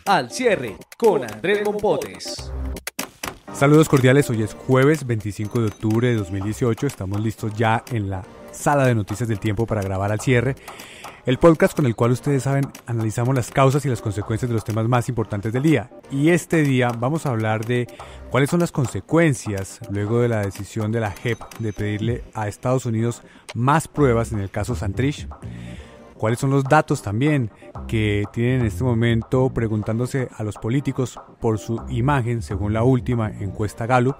Al Cierre con Andrés Mompotes. Saludos cordiales, hoy es jueves 25 de octubre de 2018, estamos listos ya en la sala de noticias del tiempo para grabar Al Cierre, el podcast con el cual ustedes saben analizamos las causas y las consecuencias de los temas más importantes del día. Y este día vamos a hablar de cuáles son las consecuencias luego de la decisión de la JEP de pedirle a Estados Unidos más pruebas en el caso Santrich. ¿Cuáles son los datos también que tienen en este momento preguntándose a los políticos por su imagen según la última encuesta Gallup?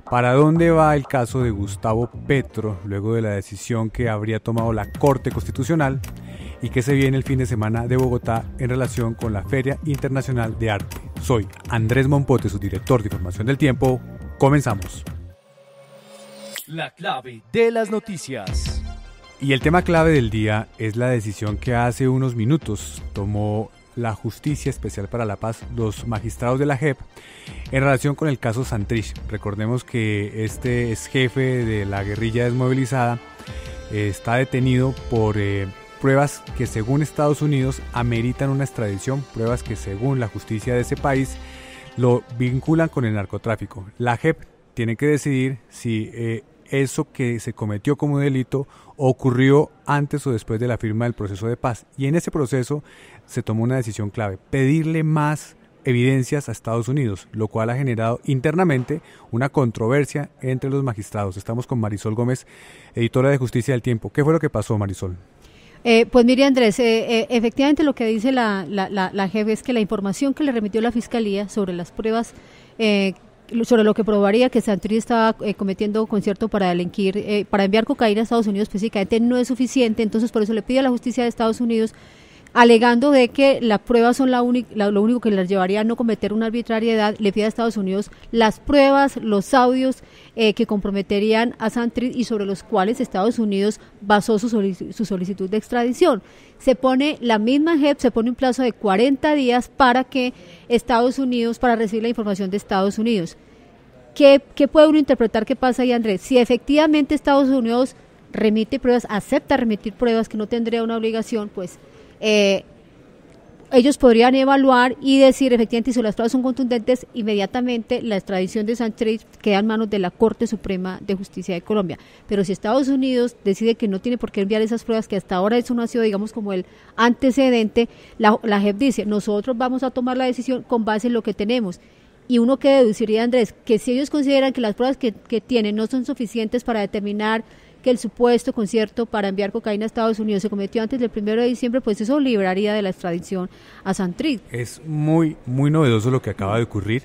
¿Para dónde va el caso de Gustavo Petro luego de la decisión que habría tomado la Corte Constitucional? ¿Y qué se viene el fin de semana de Bogotá en relación con la Feria Internacional de Arte? Soy Andrés Mompotes, su director de Información del Tiempo. Comenzamos. La clave de las noticias. Y el tema clave del día es la decisión que hace unos minutos tomó la Justicia Especial para la Paz, los magistrados de la JEP, en relación con el caso Santrich. Recordemos que este ex jefe de la guerrilla desmovilizada está detenido por pruebas que según Estados Unidos ameritan una extradición, pruebas que según la justicia de ese país lo vinculan con el narcotráfico. La JEP tiene que decidir si eso que se cometió como delito ocurrió antes o después de la firma del proceso de paz. Y en ese proceso se tomó una decisión clave, pedirle más evidencias a Estados Unidos, lo cual ha generado internamente una controversia entre los magistrados. Estamos con Marisol Gómez, editora de Justicia del Tiempo. ¿Qué fue lo que pasó, Marisol? Pues mire, Andrés, efectivamente lo que dice la JEP es que la información que le remitió la Fiscalía sobre las pruebas sobre lo que probaría que Santrich estaba cometiendo concierto para delinquir, para enviar cocaína a Estados Unidos específicamente, no es suficiente. Entonces por eso le pide a la justicia de Estados Unidos, alegando de que las pruebas son lo único que les llevaría a no cometer una arbitrariedad, le pide a Estados Unidos las pruebas, los audios que comprometerían a Santrich y sobre los cuales Estados Unidos basó su solicitud de extradición. Se pone la misma JEP, se pone un plazo de 40 días para que Estados Unidos, para recibir la información de Estados Unidos. ¿Qué puede uno interpretar que pasa ahí, Andrés? Si efectivamente Estados Unidos remite pruebas, acepta remitir pruebas, que no tendría una obligación, pues ellos podrían evaluar y decir efectivamente si las pruebas son contundentes, inmediatamente la extradición de Santrich queda en manos de la Corte Suprema de Justicia de Colombia. Pero si Estados Unidos decide que no tiene por qué enviar esas pruebas, que hasta ahora eso no ha sido, digamos, como el antecedente, la JEP dice, nosotros vamos a tomar la decisión con base en lo que tenemos. Y uno que deduciría, Andrés, que si ellos consideran que las pruebas que tienen no son suficientes para determinar que el supuesto concierto para enviar cocaína a Estados Unidos se cometió antes del 1 de diciembre, pues eso libraría de la extradición a Santrich. Es muy novedoso lo que acaba de ocurrir,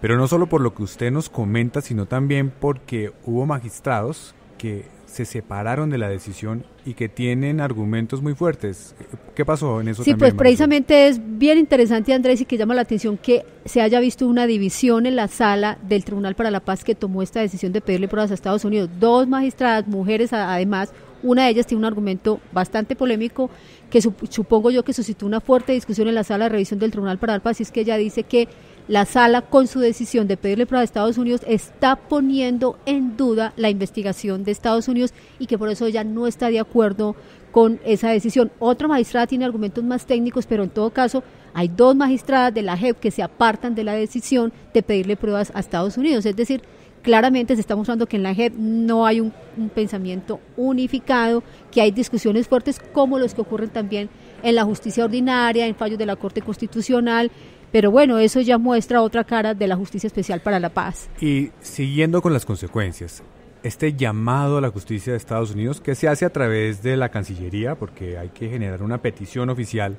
pero no solo por lo que usted nos comenta, sino también porque hubo magistrados que se separaron de la decisión y que tienen argumentos muy fuertes. ¿Qué pasó en eso? Sí, también, pues precisamente es bien interesante, Andrés, y que llama la atención que se haya visto una división en la sala del Tribunal para la Paz que tomó esta decisión de pedirle pruebas a Estados Unidos. Dos magistradas, mujeres además, una de ellas tiene un argumento bastante polémico que supongo yo que suscitó una fuerte discusión en la sala de revisión del Tribunal para la Paz, y es que ella dice que la sala, con su decisión de pedirle pruebas a Estados Unidos, está poniendo en duda la investigación de Estados Unidos y que por eso ella no está de acuerdo con esa decisión. Otra magistrada tiene argumentos más técnicos, pero en todo caso hay dos magistradas de la JEP que se apartan de la decisión de pedirle pruebas a Estados Unidos. Es decir, claramente se está mostrando que en la JEP no hay un pensamiento unificado, que hay discusiones fuertes como los que ocurren también en la justicia ordinaria, en fallos de la Corte Constitucional. Pero bueno, eso ya muestra otra cara de la Justicia Especial para la Paz. Y siguiendo con las consecuencias, este llamado a la justicia de Estados Unidos que se hace a través de la Cancillería, porque hay que generar una petición oficial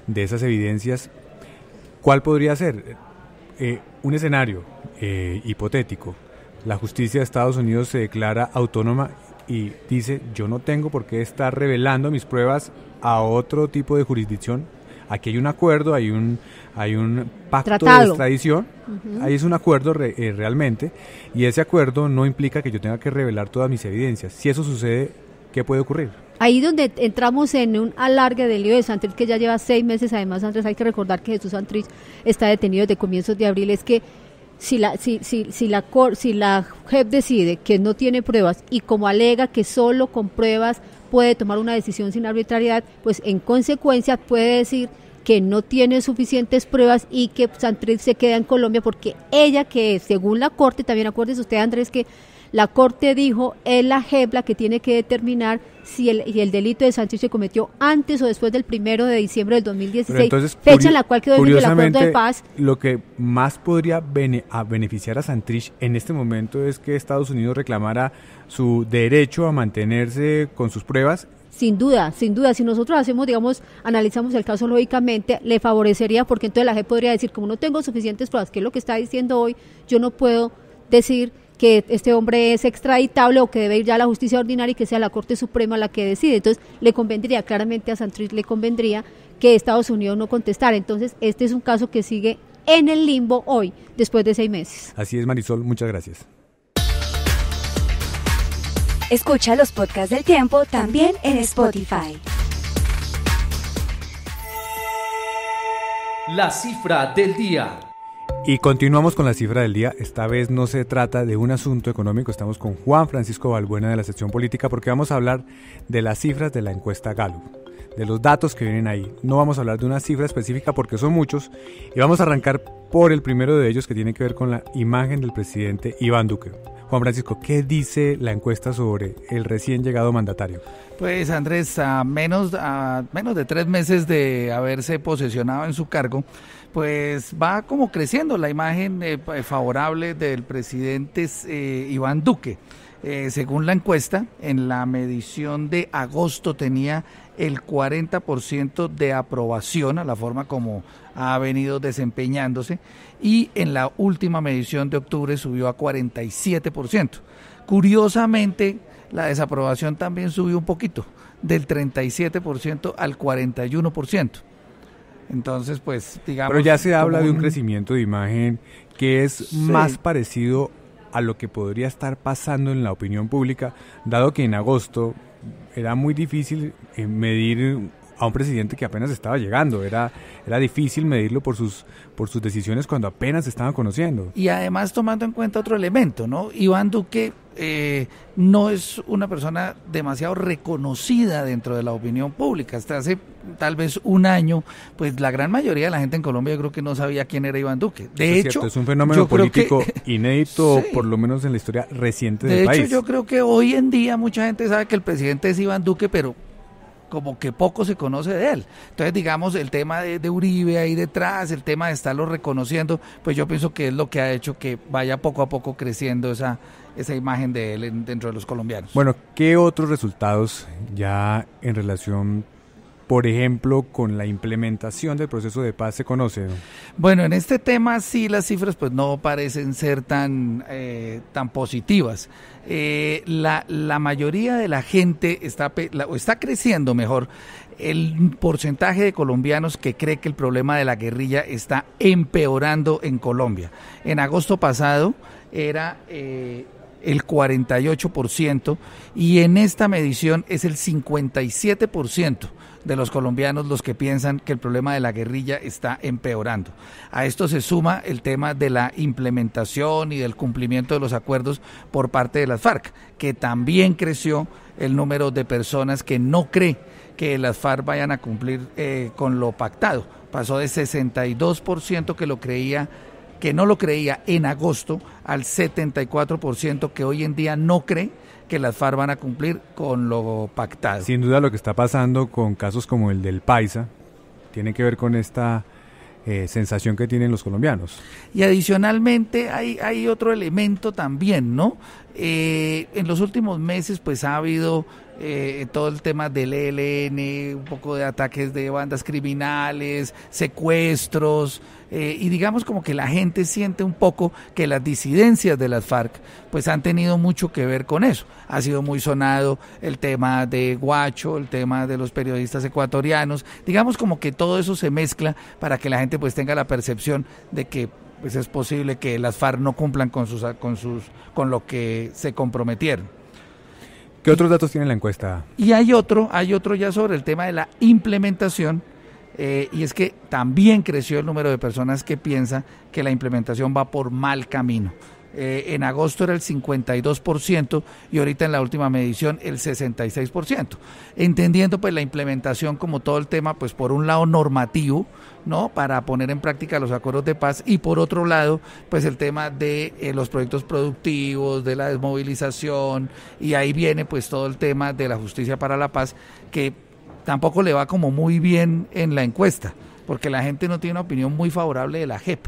de esas evidencias, ¿cuál podría ser? Un escenario hipotético. La justicia de Estados Unidos se declara autónoma y dice, yo no tengo por qué estar revelando mis pruebas a otro tipo de jurisdicción. Aquí hay un acuerdo, hay un pacto Tratado de extradición, ahí es un acuerdo realmente, y ese acuerdo no implica que yo tenga que revelar todas mis evidencias. Si eso sucede, ¿qué puede ocurrir? Ahí donde entramos en un alargue del lío de Santrich, que ya lleva 6 meses, además, Andrés, hay que recordar que Jesús Santrich está detenido desde comienzos de abril, es que si la JEP decide que no tiene pruebas y como alega que solo con pruebas puede tomar una decisión sin arbitrariedad, pues en consecuencia puede decir que no tiene suficientes pruebas y que Santrich se queda en Colombia porque ella, que según la Corte, también acuérdese usted, Andrés, que la Corte dijo, es la JEP la que tiene que determinar si el delito de Santrich se cometió antes o después del 1 de diciembre del 2016, entonces, fecha en la cual quedó el acuerdo de paz. Lo que más podría beneficiar a Santrich en este momento es que Estados Unidos reclamara su derecho a mantenerse con sus pruebas. Sin duda, si nosotros analizamos el caso lógicamente, le favorecería, porque entonces la JEP podría decir, como no tengo suficientes pruebas, que es lo que está diciendo hoy, yo no puedo decir que este hombre es extraditable o que debe ir ya a la justicia ordinaria y que sea la Corte Suprema la que decide. Entonces le convendría, claramente a Santrich le convendría que Estados Unidos no contestara. Entonces este es un caso que sigue en el limbo hoy, después de 6 meses. Así es, Marisol, muchas gracias. Escucha los podcasts del Tiempo también en Spotify. La cifra del día. Y continuamos con la cifra del día. Esta vez no se trata de un asunto económico. Estamos con Juan Francisco Balbuena de la sección política porque vamos a hablar de las cifras de la encuesta Gallup, de los datos que vienen ahí. No vamos a hablar de una cifra específica porque son muchos y vamos a arrancar por el primero de ellos, que tiene que ver con la imagen del presidente Iván Duque. Juan Francisco, ¿qué dice la encuesta sobre el recién llegado mandatario? Pues Andrés, a menos de 3 meses de haberse posesionado en su cargo, pues va como creciendo la imagen favorable del presidente Iván Duque. Según la encuesta, en la medición de agosto tenía el 40% de aprobación a la forma como ha venido desempeñándose, y en la última medición de octubre subió a 47%. Curiosamente, la desaprobación también subió un poquito, del 37% al 41%. Entonces, pues, digamos... Pero ya se habla de un crecimiento de imagen que es más parecido a lo que podría estar pasando en la opinión pública, dado que en agosto era muy difícil medir a un presidente que apenas estaba llegando, era difícil medirlo por sus decisiones cuando apenas se estaban conociendo. Y además tomando en cuenta otro elemento, ¿no? Iván Duque no es una persona demasiado reconocida dentro de la opinión pública. Hasta hace tal vez un año, pues la gran mayoría de la gente en Colombia yo creo que no sabía quién era Iván Duque. De hecho, es un fenómeno político inédito, por lo menos en la historia reciente del país. De hecho, yo creo que hoy en día mucha gente sabe que el presidente es Iván Duque, pero como que poco se conoce de él. Entonces, digamos, el tema de Uribe ahí detrás, el tema de estarlo reconociendo, pues yo pienso que es lo que ha hecho que vaya poco a poco creciendo esa imagen de él dentro de los colombianos. Bueno, ¿qué otros resultados ya en relación, por ejemplo, con la implementación del proceso de paz se conoce? Bueno, en este tema sí las cifras pues no parecen ser tan positivas. La mayoría de la gente está creciendo mejor el porcentaje de colombianos que cree que el problema de la guerrilla está empeorando en Colombia. En agosto pasado era el 48% y en esta medición es el 57% de los colombianos los que piensan que el problema de la guerrilla está empeorando. A esto se suma el tema de la implementación y del cumplimiento de los acuerdos por parte de las FARC, que también creció el número de personas que no cree que las FARC vayan a cumplir con lo pactado. Pasó de 62% que no lo creía en agosto al 74% que hoy en día no cree que las FARC van a cumplir con lo pactado. Sin duda lo que está pasando con casos como el del Paisa tiene que ver con esta sensación que tienen los colombianos. Y adicionalmente hay otro elemento también, ¿no? En los últimos meses pues ha habido todo el tema del ELN, un poco de ataques de bandas criminales, secuestros, y digamos como que la gente siente un poco que las disidencias de las FARC pues han tenido mucho que ver con eso. Ha sido muy sonado el tema de Guacho, el tema de los periodistas ecuatorianos, digamos como que todo eso se mezcla para que la gente pues tenga la percepción de que pues es posible que las FARC no cumplan con lo que se comprometieron. ¿Qué otros datos tiene la encuesta? Y hay otro ya sobre el tema de la implementación, y es que también creció el número de personas que piensan que la implementación va por mal camino. En agosto era el 52% y ahorita en la última medición el 66%. Entendiendo pues la implementación como todo el tema, pues por un lado normativo, ¿no? Para poner en práctica los acuerdos de paz, y por otro lado, pues el tema de los proyectos productivos, de la desmovilización, y ahí viene pues todo el tema de la justicia para la paz, que tampoco le va como muy bien en la encuesta, porque la gente no tiene una opinión muy favorable de la JEP,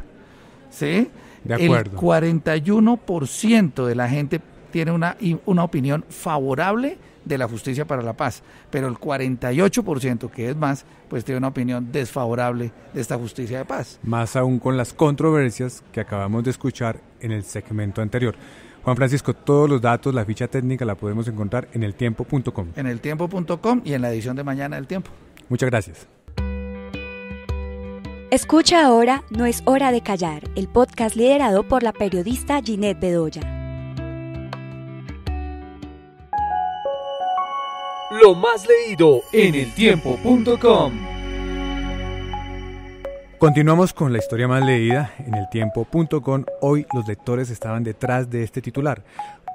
¿sí? De acuerdo. El 41% de la gente tiene una opinión favorable de la justicia para la paz, pero el 48%, que es más, pues tiene una opinión desfavorable de esta justicia de paz. Más aún con las controversias que acabamos de escuchar en el segmento anterior. Juan Francisco, todos los datos, la ficha técnica la podemos encontrar en eltiempo.com. En eltiempo.com y en la edición de mañana del Tiempo. Muchas gracias. Escucha ahora No es hora de callar, el podcast liderado por la periodista Ginette Bedoya. Lo más leído en eltiempo.com. Continuamos con la historia más leída en eltiempo.com. Hoy los lectores estaban detrás de este titular.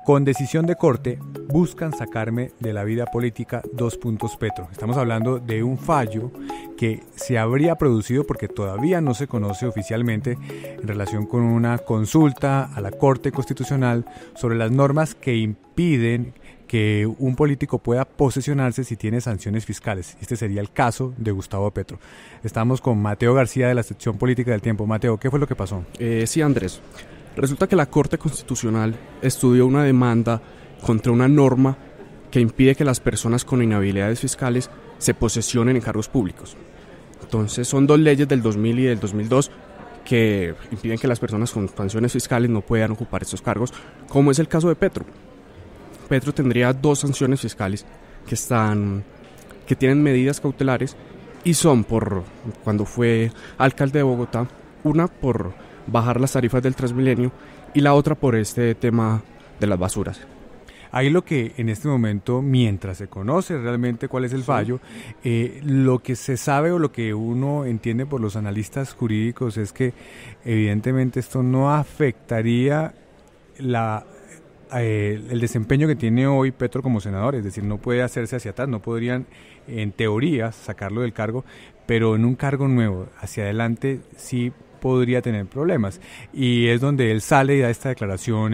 Con decisión de corte, buscan sacarme de la vida política, Petro. Estamos hablando de un fallo que se habría producido porque todavía no se conoce oficialmente en relación con una consulta a la Corte Constitucional sobre las normas que impiden que un político pueda posesionarse si tiene sanciones fiscales. Este sería el caso de Gustavo Petro. Estamos con Mateo García de la sección política del Tiempo. Mateo, ¿qué fue lo que pasó? Sí, Andrés. Resulta que la Corte Constitucional estudió una demanda contra una norma que impide que las personas con inhabilidades fiscales se posesionen en cargos públicos. Entonces son dos leyes del 2000 y del 2002 que impiden que las personas con sanciones fiscales no puedan ocupar estos cargos, como es el caso de Petro. Petro tendría dos sanciones fiscales que tienen medidas cautelares y son por cuando fue alcalde de Bogotá, una por bajar las tarifas del Transmilenio y la otra por este tema de las basuras. Ahí lo que en este momento, mientras se conoce realmente cuál es el fallo, lo que se sabe o lo que uno entiende por los analistas jurídicos es que evidentemente esto no afectaría el desempeño que tiene hoy Petro como senador, es decir, no puede hacerse hacia atrás, no podrían en teoría sacarlo del cargo, pero en un cargo nuevo hacia adelante sí podría tener problemas, y es donde él sale y da esta declaración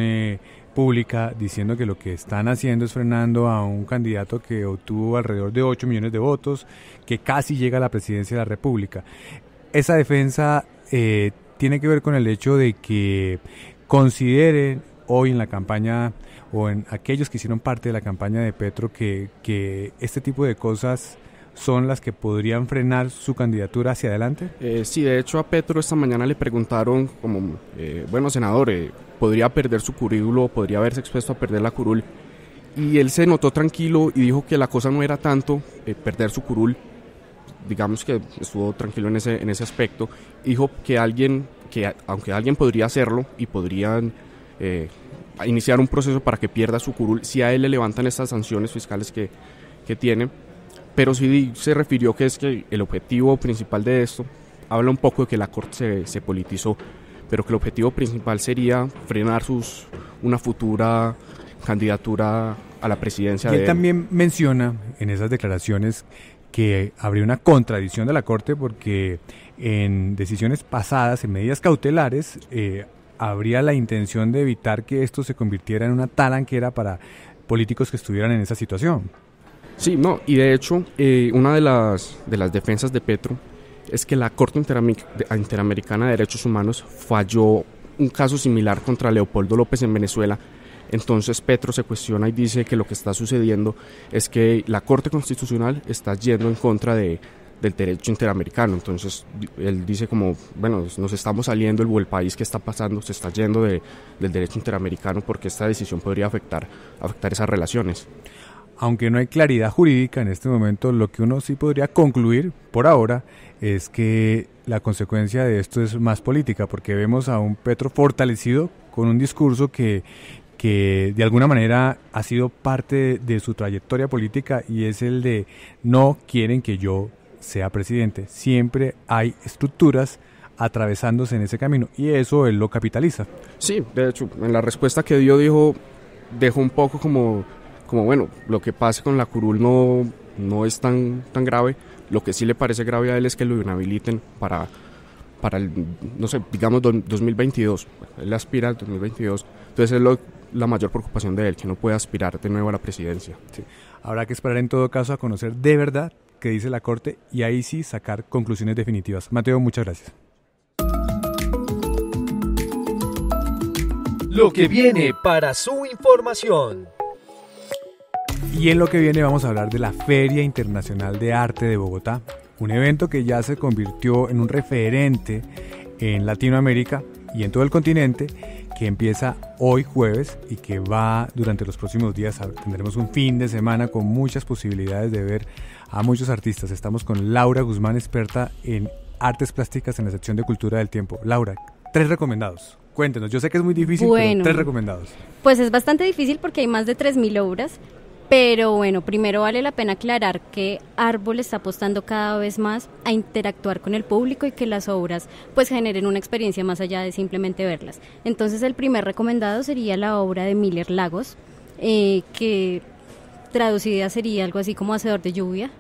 pública diciendo que lo que están haciendo es frenando a un candidato que obtuvo alrededor de 8 millones de votos, que casi llega a la presidencia de la República. Esa defensa tiene que ver con el hecho de que consideren hoy en la campaña o en aquellos que hicieron parte de la campaña de Petro que este tipo de cosas son las que podrían frenar su candidatura hacia adelante. Sí, de hecho a Petro esta mañana le preguntaron como, bueno senador, ¿podría perder su currículo, podría haberse expuesto a perder la curul? Y él se notó tranquilo y dijo que la cosa no era tanto perder su curul, digamos que estuvo tranquilo en ese aspecto. Dijo que aunque alguien podría hacerlo y podrían iniciar un proceso para que pierda su curul si a él le levantan estas sanciones fiscales que tiene, pero sí se refirió que es que el objetivo principal de esto, habla un poco de que la Corte se politizó, pero que el objetivo principal sería frenar una futura candidatura a la presidencia. Y él también menciona en esas declaraciones que habría una contradicción de la Corte porque en decisiones pasadas, en medidas cautelares, habría la intención de evitar que esto se convirtiera en una talanquera para políticos que estuvieran en esa situación. Sí, no, y de hecho, una de las defensas de Petro es que la Corte Interamericana de Derechos Humanos falló un caso similar contra Leopoldo López en Venezuela. Entonces Petro se cuestiona y dice que lo que está sucediendo es que la Corte Constitucional está yendo en contra del derecho interamericano. Entonces él dice como, bueno, nos estamos saliendo el país que está pasando se está yendo del derecho interamericano porque esta decisión podría afectar esas relaciones. Aunque no hay claridad jurídica en este momento, lo que uno sí podría concluir por ahora es que la consecuencia de esto es más política, porque vemos a un Petro fortalecido con un discurso que de alguna manera ha sido parte de su trayectoria política, y es el de no quieren que yo sea presidente. Siempre hay estructuras atravesándose en ese camino, y eso él lo capitaliza. Sí, de hecho, en la respuesta que dio dejó un poco como bueno, lo que pase con la curul no es tan grave. Lo que sí le parece grave a él es que lo inhabiliten para el, no sé, digamos 2022. Él aspira al 2022, entonces es la mayor preocupación de él, que no puede aspirar de nuevo a la presidencia. Sí. Habrá que esperar en todo caso a conocer de verdad qué dice la Corte y ahí sí sacar conclusiones definitivas. Mateo, muchas gracias. Lo que viene para su información. Y en lo que viene vamos a hablar de la Feria Internacional de Arte de Bogotá, un evento que ya se convirtió en un referente en Latinoamérica y en todo el continente, que empieza hoy jueves y que va durante los próximos días. Tendremos un fin de semana con muchas posibilidades de ver a muchos artistas. Estamos con Laura Guzmán, experta en artes plásticas en la sección de Cultura del Tiempo. Laura, 3 recomendados. Cuéntenos, yo sé que es muy difícil, pero 3 recomendados. Pues es bastante difícil porque hay más de 3.000 obras, pero bueno, primero vale la pena aclarar que Árbol está apostando cada vez más a interactuar con el público y que las obras pues generen una experiencia más allá de simplemente verlas. Entonces el primer recomendado sería la obra de Miller Lagos, que traducida sería algo así como Hacedor de Lluvia.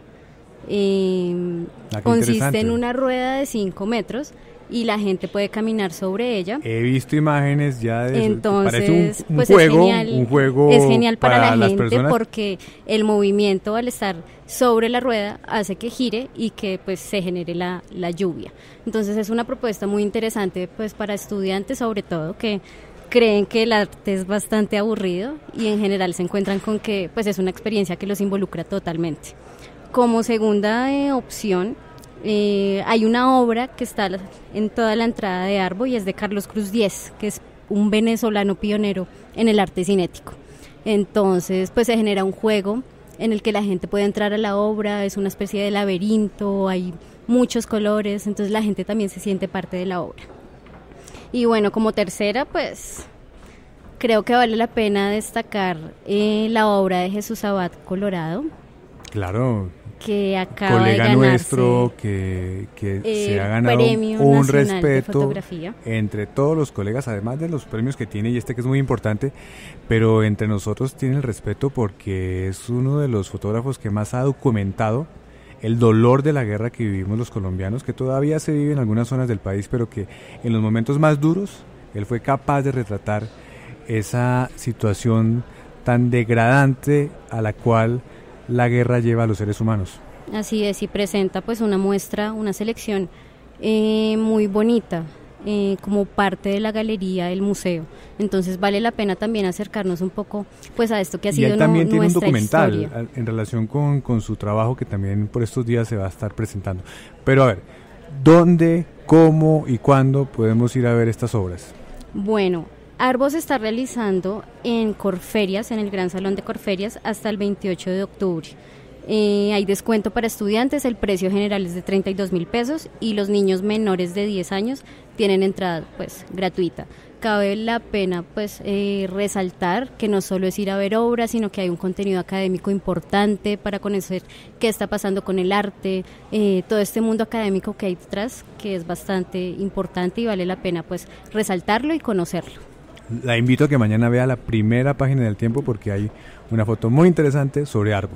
Consiste en una rueda de 5 metros y la gente puede caminar sobre ella. He visto imágenes ya de entonces, parece un pues juego, un juego es genial para la gente personas. Porque el movimiento al estar sobre la rueda hace que gire y que pues se genere la lluvia. Entonces es una propuesta muy interesante pues para estudiantes, sobre todo que creen que el arte es bastante aburrido y en general se encuentran con que pues es una experiencia que los involucra totalmente. Como segunda opción, hay una obra que está en toda la entrada de Arbo y es de Carlos Cruz Diez, que es un venezolano pionero en el arte cinético. Entonces, pues se genera un juego en el que la gente puede entrar a la obra, es una especie de laberinto, hay muchos colores, entonces la gente también se siente parte de la obra. Y bueno, como tercera, pues creo que vale la pena destacar la obra de Jesús Abad Colorado. Claro, que acaba colega de ganarse nuestro que se ha ganado un respeto entre todos los colegas, además de los premios que tiene, y que es muy importante, pero entre nosotros tiene el respeto porque es uno de los fotógrafos que más ha documentado el dolor de la guerra que vivimos los colombianos, que todavía se vive en algunas zonas del país, pero que en los momentos más duros él fue capaz de retratar esa situación tan degradante a la cual la guerra lleva a los seres humanos. Así es, y presenta pues una muestra, una selección muy bonita, como parte de la galería del museo. Entonces vale la pena también acercarnos un poco pues a esto que ha sido nuestra historia. Y él también tiene un documental en relación con su trabajo que también por estos días se va a estar presentando. Pero a ver, ¿dónde, cómo y cuándo podemos ir a ver estas obras? Bueno, Arbo se está realizando en Corferias, en el Gran Salón de Corferias, hasta el 28 de octubre. Hay descuento para estudiantes, el precio general es de 32.000 pesos y los niños menores de 10 años tienen entrada pues gratuita. Cabe la pena pues resaltar que no solo es ir a ver obras, sino que hay un contenido académico importante para conocer qué está pasando con el arte, todo este mundo académico que hay detrás, que es bastante importante y vale la pena pues resaltarlo y conocerlo. La invito a que mañana vea la primera página del Tiempo porque hay una foto muy interesante sobre Arbo.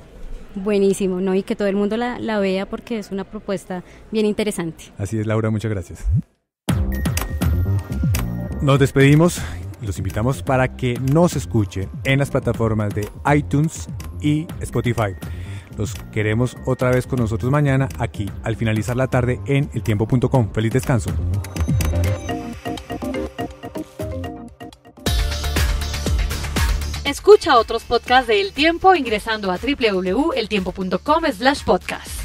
Buenísimo, ¿no? Y que todo el mundo la vea porque es una propuesta bien interesante. Así es, Laura, muchas gracias. Nos despedimos y los invitamos para que nos escuchen en las plataformas de iTunes y Spotify. Los queremos otra vez con nosotros mañana aquí al finalizar la tarde en eltiempo.com. Feliz descanso. Escucha otros podcasts de El Tiempo ingresando a www.eltiempo.com/podcast.